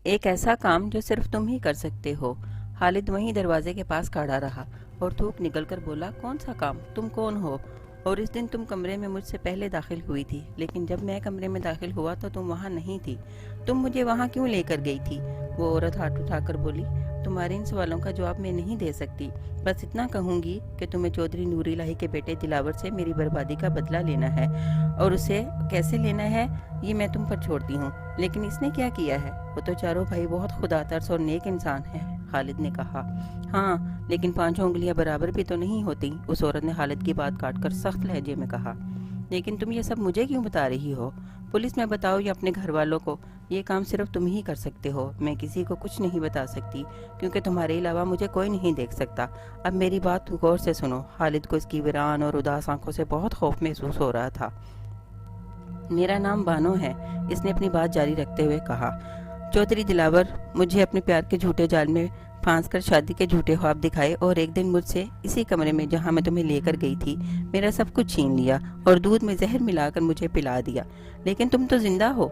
ایک ایسا کام جو صرف تم ہی کر سکتے ہو۔ خالد وہیں دروازے کے پاس کھڑا رہا اور تھوک نکل کر بولا، کون سا کام؟ تم کون ہو؟ اور اس دن تم کمرے میں مجھ سے پہلے داخل ہوئی تھی، لیکن جب میں کمرے میں داخل ہوا تو تم وہاں نہیں تھی۔ تم مجھے وہاں کیوں لے کر گئی تھی؟ وہ عورت ہاتھ اٹھا کر بولی، تمہارے ان سوالوں کا جواب میں نہیں دے سکتی، بس اتنا کہوں گی کہ تمہیں چودھری نور الہی کے بیٹے دلاور سے میری بربادی کا بدلہ لینا ہے، اور اسے کیسے لینا ہے یہ میں تم پر چھوڑتی ہوں۔ لیکن اس نے کیا کیا ہے؟ وہ تو چاروں بھائی بہت خدا ترس اور نیک انسان ہے، خالد نے کہا۔ ہاں، لیکن 5 انگلیاں برابر بھی تو نہیں ہوتی، اس عورت نے خالد کی بات کاٹ کر سخت لہجے میں کہا۔ لیکن تم یہ سب مجھے کیوں بتا رہی ہو؟ پولیس میں بتاؤ یا اپنے گھر والوں کو؟ یہ کام صرف تم ہی کر سکتے ہو، میں کسی کو کچھ نہیں بتا سکتی، کیونکہ تمہارے علاوہ مجھے کوئی نہیں دیکھ سکتا۔ اب میری بات غور سے سنو۔ خالد کو اس کی ویران اور اداس آنکھوں سے بہت خوف محسوس ہو رہا تھا۔ میرا نام بانو ہے، اس نے اپنی بات جاری رکھتے ہوئے کہا۔ چودھری دلاور مجھے اپنے پیار کے جھوٹے جال میں پھانس کر شادی کے جھوٹے خواب دکھائے، اور ایک دن مجھ سے اسی کمرے میں جہاں میں تمہیں لے کر گئی تھی میرا سب کچھ چھین لیا اور دودھ میں زہر ملا کر مجھے پلا دیا۔ لیکن تم تو زندہ ہو۔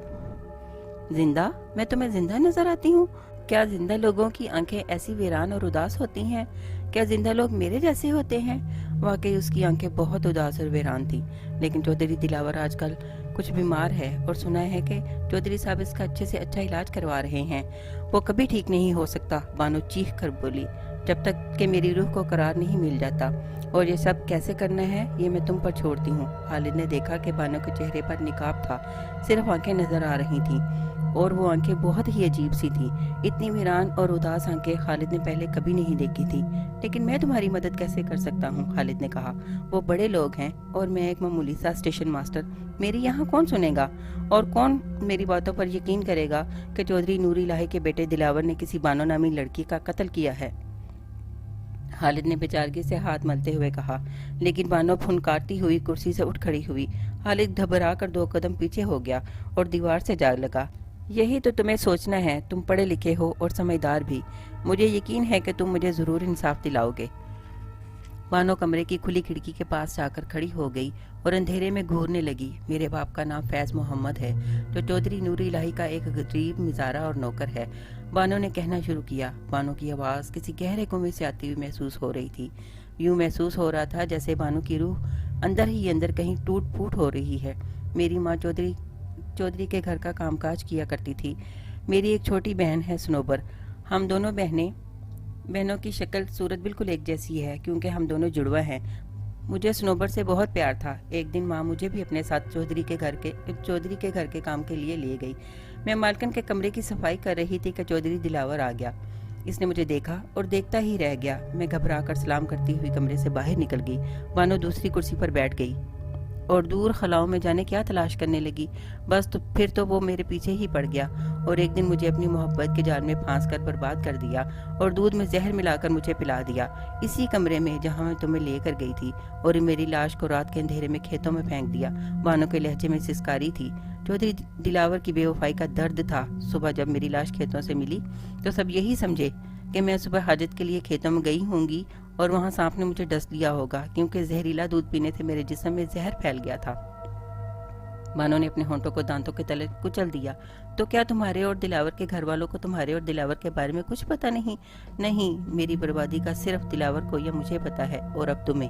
زندہ؟ میں تمہیں زندہ نظر آتی ہوں؟ کیا زندہ لوگوں کی آنکھیں ایسی ویران اور اداس ہوتی ہیں؟ کیا زندہ لوگ میرے جیسے ہوتے ہیں؟ واقعی اس کی آنکھیں بہت اداس اور ویران تھیں، لیکن چودھری دلاور آج کل کچھ بیمار ہے اور سنا ہے کہ چودھری صاحب اس کا اچھے سے اچھا علاج کروا رہے ہیں۔ وہ کبھی ٹھیک نہیں ہو سکتا، بانو چیخ کر بولی، جب تک کہ میری روح کو قرار نہیں مل جاتا، اور یہ سب کیسے کرنا ہے یہ میں تم پر چھوڑتی ہوں۔ خالد نے دیکھا کہ بانو کے چہرے پر نقاب تھا، صرف آنکھیں نظر آ رہی تھیں، اور وہ آنکھیں بہت ہی عجیب سی تھیں۔ اتنی ویران اور اداس آنکھیں خالد نے پہلے کبھی نہیں دیکھی تھی۔ لیکن میں تمہاری مدد کیسے کر سکتا ہوں؟ خالد نے کہا۔ وہ بڑے لوگ ہیں اور میں ایک معمولی سا اسٹیشن ماسٹر، میری یہاں کون سنے گا؟ اور کون میری باتوں پر یقین کرے گا کہ چودھری نور الہی کے بیٹے دلاور نے کسی بانو نامی لڑکی کا قتل کیا ہے؟ خالد نے بیچارگی سے ہاتھ ملتے ہوئے کہا۔ لیکن بانو پھنکارتی ہوئی کرسی سے اٹھ کھڑی ہوئی۔ خالد گھبرا کر 2 قدم پیچھے ہو گیا اور دیوار سے جا لگا۔ یہی تو تمہیں سوچنا ہے، تم پڑھے لکھے ہو اور سمجھدار بھی، مجھے یقین ہے کہ تم مجھے ضرور انصاف دلاؤ گے۔ بانو کمرے کی کھلی کھڑکی کے پاس جا کر کھڑی ہو گئی اور اندھیرے میں گھورنے لگی۔ میرے باپ کا نام فیض محمد ہے، جو چودھری نور الہی کا ایک غریب مزارہ اور نوکر ہے، بانو نے کہنا شروع کیا۔ بانو کی آواز کسی گہرے کنویں سے آتی ہوئی محسوس ہو رہی تھی۔ یوں محسوس ہو رہا تھا جیسے بانو کی روح اندر ہی اندر کہیں ٹوٹ پھوٹ ہو رہی ہے۔ میری ماں چودھری کے گھر کا کام کاج کیا کرتی تھی۔ میری ایک چھوٹی بہن ہے سنوبر، ہم دونوں بہنوں کی شکل صورت بالکل ایک جیسی ہے، کیونکہ ہم دونوں جڑواں ہیں۔ مجھے سنوبر سے بہت پیار تھا۔ ایک دن ماں مجھے بھی اپنے ساتھ چودھری کے گھر کے کام کے لیے لے گئی۔ میں مالکن کے کمرے کی صفائی کر رہی تھی کہ چودھری دلاور آ گیا۔ اس نے مجھے دیکھا اور دیکھتا ہی رہ گیا۔ میں گھبرا کر سلام کرتی ہوئی کمرے سے باہر نکل گئی۔ بانو دوسری کرسی پر بیٹھ گئی اور دور خلاؤں میں جانے کیا تلاش کرنے لگی۔ بس تو پھر تو وہ میرے پیچھے ہی پڑ گیا اور ایک دن مجھے اپنی محبت کے جال میں پھانس کر برباد کر دیا اور دودھ میں زہر ملا کر مجھے پلا دیا، اسی کمرے میں جہاں میں تمہیں لے کر گئی تھی، اور میری لاش کو رات کے اندھیرے میں کھیتوں میں پھینک دیا۔ بانو کے لہجے میں سسکاری تھی۔ چودھری دلاور کی بے وفائی کا درد تھا۔ صبح جب میری لاش کھیتوں سے ملی تو سب یہی سمجھے کہ میں صبح حاجت کے لیے کھیتوں میں گئی ہوں گی اور وہاں سانپ نے مجھے ڈس لیا ہوگا، کیونکہ زہریلا دودھ پینے سے میرے جسم میں زہر پھیل گیا تھا۔ بانو نے اپنے ہونٹوں کو دانتوں کے تلے کچل دیا۔ تو کیا تمہارے اور دلاور کے گھر والوں کو تمہارے اور دلاور کے بارے میں کچھ پتا نہیں؟ نہیں، میری بربادی کا صرف دلاور کو یا مجھے پتا ہے، اور اب تمہیں،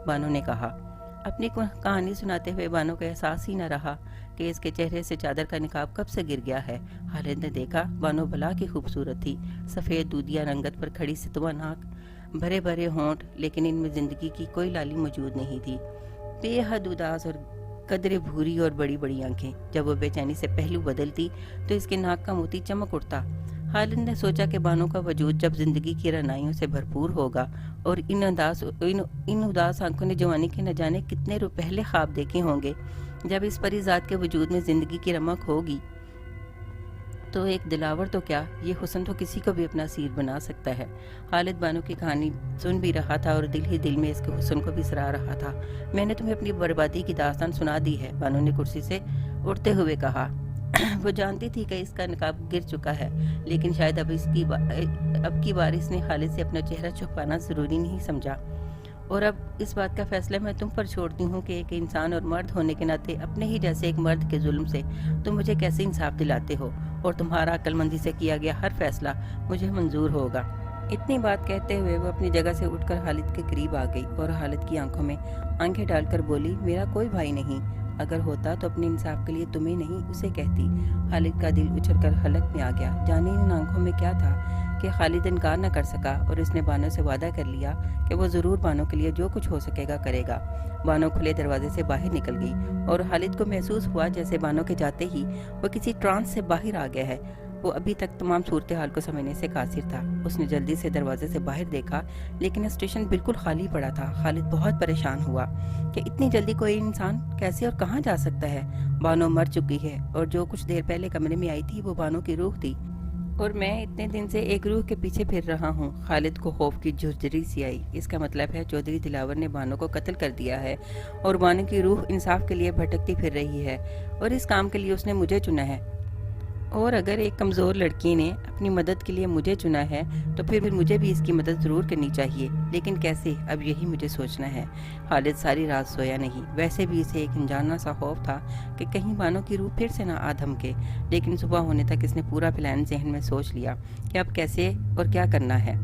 بانو نے کہا۔ اپنی کہانی سناتے ہوئے بانو کو احساس ہی نہ رہا کہ اس کے چہرے سے چادر کا نقاب کب سے گر گیا ہے۔ خالد نے دیکھا بانو بلا کی خوبصورت تھی، سفید دودھیا رنگت پر کھڑی ستوا ناک، بھرے بھرے ہونٹ، لیکن ان میں زندگی کی کوئی لالی موجود نہیں تھی۔ بے حد اداس اور قدرے بھوری اور بڑی بڑی آنکھیں، جب وہ بے چینی سے پہلو بدلتی تو اس کے ناک کا موتی چمک اٹھتا۔ خالد نے سوچا کہ بانو کا وجود جب زندگی کی رعنائیوں سے بھرپور ہوگا اور ان اداس آنکھوں نے جوانی کے نہ جانے کتنے پہلے خواب دیکھے ہوں گے، جب اس پری ذات کے وجود میں زندگی کی رمق ہوگی تو ایک دلاور تو کیا، یہ حسن تو کسی کو بھی اپنا اسیر بنا سکتا ہے۔ خالد بانو کی کہانی سن بھی رہا تھا اور دل ہی دل میں اس کے حسن کو بھی سراہ رہا تھا۔ میں نے تمہیں اپنی بربادی کی داستان سنا دی ہے، بانو نے کرسی سے اٹھتے ہوئے کہا۔ वो जानती थी कि इसका नकाब गिर चुका है, लेकिन शायद अब की बार इसने खालिद से अपना चेहरा छुपाना ज़रूरी नहीं समझा। और अब इस बात का फैसला मैं तुम पर छोड़ती हूँ कि एक इंसान और मर्द होने के नाते अपने ही जैसे एक मर्द के जुल्म से तुम मुझे कैसे इंसाफ दिलाते हो, और तुम्हारा अक्लमंदी से किया गया हर फैसला मुझे मंजूर होगा। इतनी बात कहते हुए वो अपनी जगह से उठकर खालिद के करीब आ गई और खालिद की आंखों में आंखें डालकर बोली, मेरा कोई भाई नहीं, अगर होता तो अपने इंसाफ के लिए तुम्हें नहीं उसे कहती। खालिद का दिल उछलकर हलक में आ गया। जाने इन आंखों में क्या था कि खालिद इनकार न कर सका, और इसने बानो से वादा कर लिया कि वो ज़रूर बानो के लिए जो कुछ हो सकेगा करेगा। बानो खुले दरवाजे से बाहर निकल गई और खालिद को महसूस हुआ जैसे बानो के जाते ही वो किसी ट्रांस से बाहर आ गया है। वो अभी तक तमाम सूरत हाल को समझने से कासिर था। उसने जल्दी से दरवाजे से बाहर देखा, लेकिन स्टेशन बिल्कुल खाली पड़ा था। खालिद बहुत परेशान हुआ कि इतनी जल्दी कोई इंसान कैसे और कहाँ जा सकता है। बानो मर चुकी है और जो कुछ देर पहले कमरे में आई थी वो बानो की रूह थी, और मैं इतने दिन से एक रूह के पीछे फिर रहा हूँ। खालिद को खौफ की झुर्झरी सी आई। इसका मतलब है चौधरी दिलावर ने बानो को कत्ल कर दिया है और बानो की रूह इंसाफ के लिए भटकती फिर रही है, और इस काम के लिए उसने मुझे चुना है। और अगर एक कमज़ोर लड़की ने अपनी मदद के लिए मुझे चुना है तो फिर मुझे भी इसकी मदद ज़रूर करनी चाहिए, लेकिन कैसे, अब यही मुझे सोचना है। खालिद सारी रात सोया नहीं। वैसे भी इसे एक अनजाना सा खौफ था कि कहीं बानो की रूह फिर से ना आ धमके, लेकिन सुबह होने तक इसने पूरा प्लान जहन में सोच लिया कि अब कैसे और क्या करना है।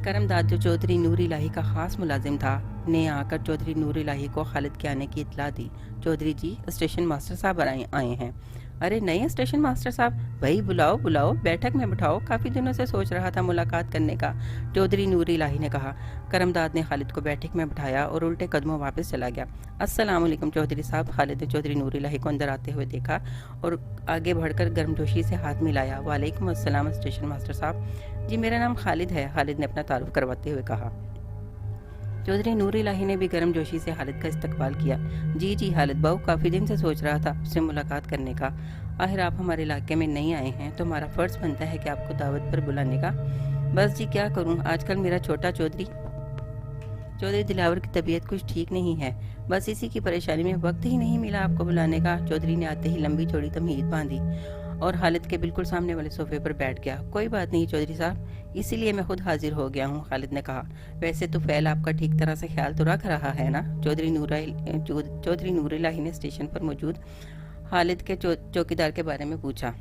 करमदाद, जो चौधरी नूर इलाही का ख़ास मुलाजिम था, ने आकर चौधरी नूर इलाही को खालिद के आने की इत्तला दी। चौधरी जी, स्टेशन मास्टर साहब आए हैं। अरे नए स्टेशन मास्टर साहब, भाई बुलाओ बुलाओ, बैठक में बिठाओ, काफ़ी दिनों से सोच रहा था मुलाकात करने का, चौधरी नूर इलाही ने कहा। करमदाद ने खालिद को बैठक में बिठाया और उल्टे कदमों वापस चला गया। अस्सलाम वालेकुम चौधरी साहब। खालिद ने चौधरी नूर इलाही को अंदर आते हुए देखा और आगे बढ़कर गर्मजोशी से हाथ मिलाया। वालेकुम अस्सलाम स्टेशन मास्टर साहब। जी, मेरा नाम खालिद है, खालिद ने अपना तारुफ करवाते हुए कहा। चौधरी नूर इलाही ने भी गर्मजोशी से खालिद का इस्तकबाल किया। जी जी खालिद बाबू, काफ़ी दिन से सोच रहा था उससे मुलाकात करने का। आखिर आप हमारे इलाके में नहीं आए हैं तो हमारा फ़र्ज़ बनता है कि आपको दावत पर बुलाने का। बस जी क्या करूं, आजकल मेरा छोटा चौधरी दिलावर की तबीयत कुछ ठीक नहीं है, बस इसी की परेशानी में वक्त ही नहीं मिला आपको बुलाने का। चौधरी ने आते ही लंबी चौड़ी तमहीद बांधी और खालिद के बिल्कुल सामने वाले सोफे पर बैठ गया। कोई बात नहीं चौधरी साहब, इसीलिए मैं खुद हाजिर हो गया हूँ, खालिद ने कहा। वैसे तो फ़ैल आपका ठीक तरह से ख्याल तो रख रहा है ना? चौधरी नूर इलाही ने स्टेशन पर मौजूद खालिद के चौकीदार के बारे में पूछा,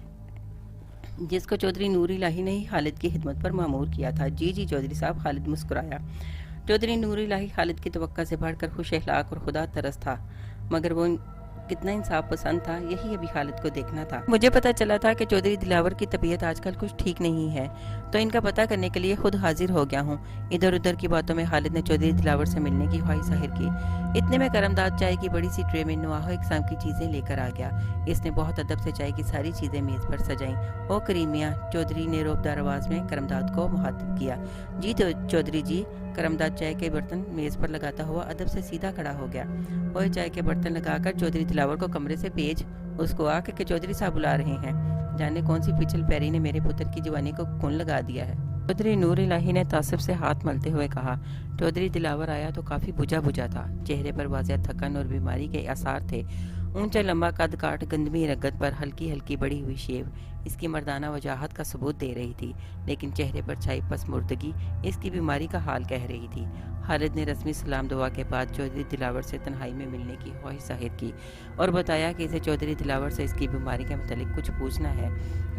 जिसको चौधरी नूर इलाही ने ही खालिद की खिदमत पर मामूर किया था। जी जी चौधरी साहब, खालिद मुस्कुराया। चौधरी नूर इलाही खालिद की तवक्का से बढ़कर खुश अखलाक और खुदा तरस था, मगर वो कितना इंसाफ पसंद था, यही अभी खालिद को देखना था। मुझे पता चला था कि चौधरी दिलावर की तबीयत आजकल कुछ ठीक नहीं है, तो इनका पता करने के लिए खुद हाजिर हो गया हूँ। इधर उधर की बातों में खालिद ने चौधरी दिलावर से मिलने की ख्वाहिश जाहिर की। इतने में करमदाद चाय की बड़ी सी ट्रे में नुआहो इकसाम की चीज़ें लेकर आ गया। इसने बहुत अदब से चाय की सारी चीज़ें मेज़ पर सजाईं। ओ करीमिया, चौधरी ने रोबदार आवाज़ में करमदाद को मुखातिब किया। जी चौधरी जी। करमदाद चाय के बर्तन मेज़ पर लगाता हुआ अदब से सीधा खड़ा हो गया। ओए, चाय के बर्तन लगाकर चौधरी दिलावर को कमरे से भेज, उसको आके कि चौधरी साहब बुला रहे हैं। जाने कौन सी पिछल पैरी ने मेरे पुत्र की जवानी को खून लगा दिया है। चौधरी नूर इलाही ने तासुब से हाथ मलते हुए कहा। चौधरी दिलावर आया तो काफ़ी बुझा था। चेहरे पर वाज़ेह थकन और बीमारी के आसार थे। ऊंचा लंबा कद काट, गंदमी रगत पर हल्की हल्की बड़ी हुई शेव इसकी मर्दाना वजाहत का सबूत दे रही थी, लेकिन चेहरे पर छाई पसमुर्दगी इसकी बीमारी का हाल कह रही थी। खालिद ने रस्मी सलाम दुआ के बाद चौधरी दिलावर से तन्हाई में मिलने की ख्वाहिश जाहिर की और बताया कि इसे चौधरी दिलावर से इसकी बीमारी के मतलब कुछ पूछना है।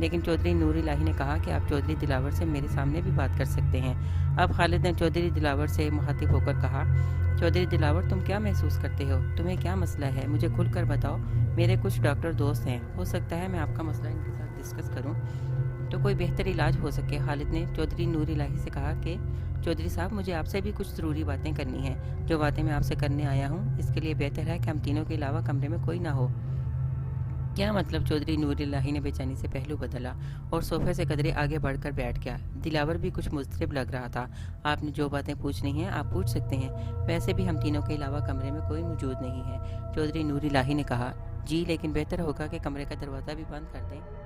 लेकिन चौधरी नूर इलाही ने कहा कि आप चौधरी दिलावर से मेरे सामने भी बात कर सकते हैं। अब खालिद ने चौधरी दिलावर से मुखातिब होकर कहा, चौधरी दिलावर, तुम क्या महसूस करते हो? तुम्हें क्या मसला है? मुझे खुलकर बताओ। मेरे कुछ डॉक्टर दोस्त हैं, हो सकता है मैं आपका मसला इनके साथ डिस्कस करूं तो कोई बेहतर इलाज हो सके। खालिद ने चौधरी नूर इलाही से कहा कि चौधरी साहब, मुझे आपसे भी कुछ ज़रूरी बातें करनी हैं। जो बातें मैं आपसे करने आया हूँ, इसके लिए बेहतर है कि हम तीनों के अलावा कमरे में कोई ना हो। क्या मतलब? चौधरी नूर इलाही ने बेचैनी से पहलू बदला और सोफे से कदरे आगे बढ़कर बैठ गया। दिलावर भी कुछ मुस्तरिब लग रहा था। आपने जो बातें पूछनी हैं आप पूछ सकते हैं, वैसे भी हम तीनों के अलावा कमरे में कोई मौजूद नहीं है। चौधरी नूर इलाही ने कहा। जी, लेकिन बेहतर होगा कि कमरे का दरवाज़ा भी बंद कर दें।